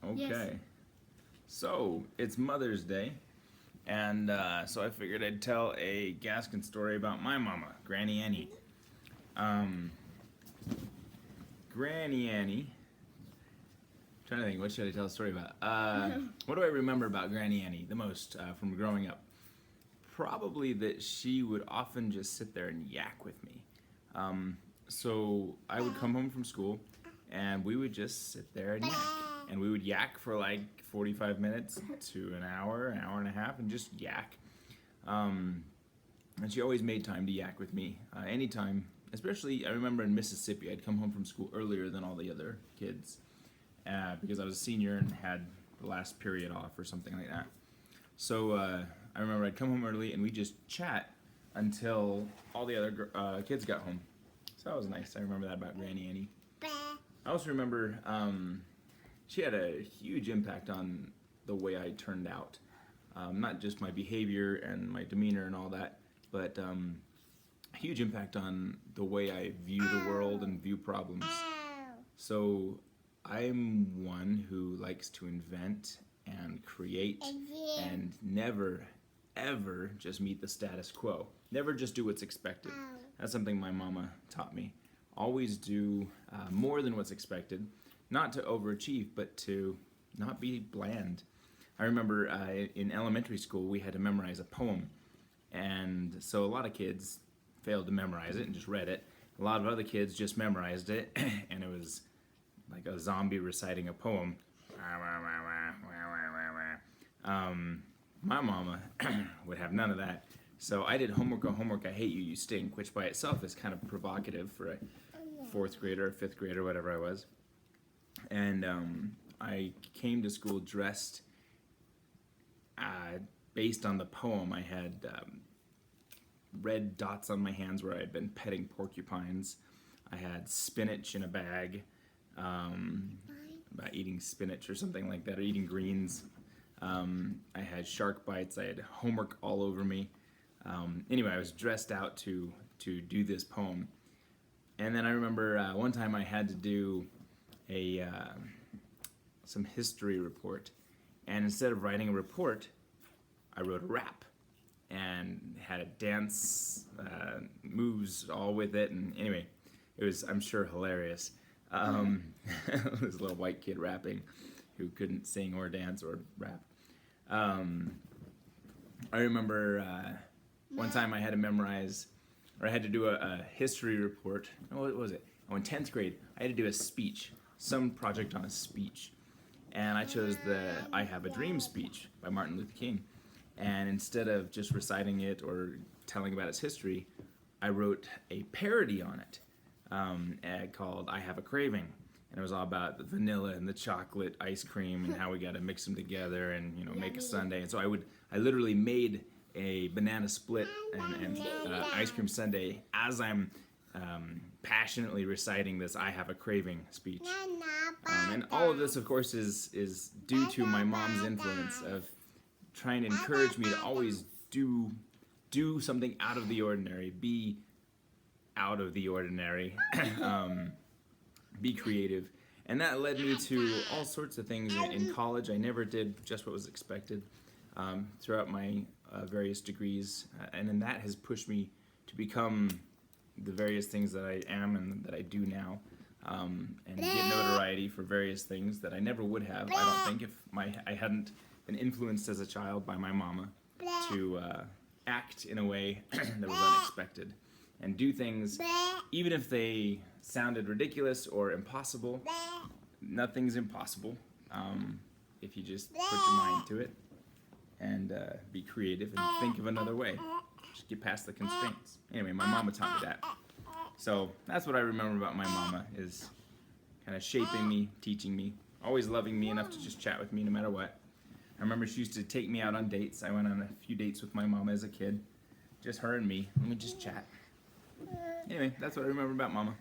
Okay. Yes. So it's Mother's Day, and so I figured I'd tell a Gaskin story about my mama, Granny Annie. Um, Granny Annie. I'm trying to think, what should I tell a story about? What do I remember about Granny Annie the most from growing up? Probably that she would often just sit there and yak with me. So I would come home from school, and we would just sit there and yak. And we would yak for like 45 minutes to an hour and a half, and just yak. And she always made time to yak with me, anytime. Especially, I remember in Mississippi, I'd come home from school earlier than all the other kids because I was a senior and had the last period off or something like that. So I remember I'd come home early and we'd just chat until all the other kids got home. So that was nice. I remember that about Granny Annie. I also remember she had a huge impact on the way I turned out. Not just my behavior and my demeanor and all that, but a huge impact on the way I view the world and view problems. So I'm one who likes to invent and create and never, ever just meet the status quo. Never just do what's expected. That's something my mama taught me. Always do more than what's expected. Not to overachieve, but to not be bland. I remember in elementary school we had to memorize a poem. And so a lot of kids failed to memorize it and just read it. A lot of other kids just memorized it, and it was like a zombie reciting a poem. My mama would have none of that. So I did homework on homework, I hate you, you stink, which by itself is kind of provocative for a fourth grader or fifth grader, whatever I was. And I came to school dressed based on the poem. I had red dots on my hands where I had been petting porcupines. I had spinach in a bag, about eating spinach or something like that, or eating greens. I had shark bites. I had homework all over me. Anyway, I was dressed out to do this poem. And then I remember one time I had to do some history report. And instead of writing a report, I wrote a rap and had a dance moves all with it. And anyway, it was, I'm sure, hilarious. This little white kid rapping who couldn't sing or dance or rap. I remember one time I had to memorize, or I had to do a history report. Oh, what was it? Oh, in 10th grade, I had to do a speech, some project on a speech. And I chose the I Have a Dream speech by Martin Luther King. And instead of just reciting it or telling about its history, I wrote a parody on it called I Have a Craving. And it was all about the vanilla and the chocolate ice cream and how we got to mix them together and make a sundae. And so I literally made a banana split and ice cream sundae as I'm passionately reciting this I Have a Craving speech. And all of this, of course, is due to my mom's influence of trying to encourage me to always do something out of the ordinary, be out of the ordinary, be creative. And that led me to all sorts of things in college. I never did just what was expected throughout my various degrees. And then that has pushed me to become the various things that I am and that I do now. And get notoriety for various things that I never would have, I don't think, if I hadn't been influenced as a child by my mama to act in a way that was unexpected and do things even if they sounded ridiculous or impossible. Nothing's impossible if you just put your mind to it and be creative and think of another way. Just get past the constraints. Anyway, my mama taught me that. So that's what I remember about my mama, is kind of shaping me, teaching me, always loving me enough to just chat with me no matter what. I remember she used to take me out on dates. I went on a few dates with my mama as a kid. Just her and me, and we just chat. Anyway, that's what I remember about mama.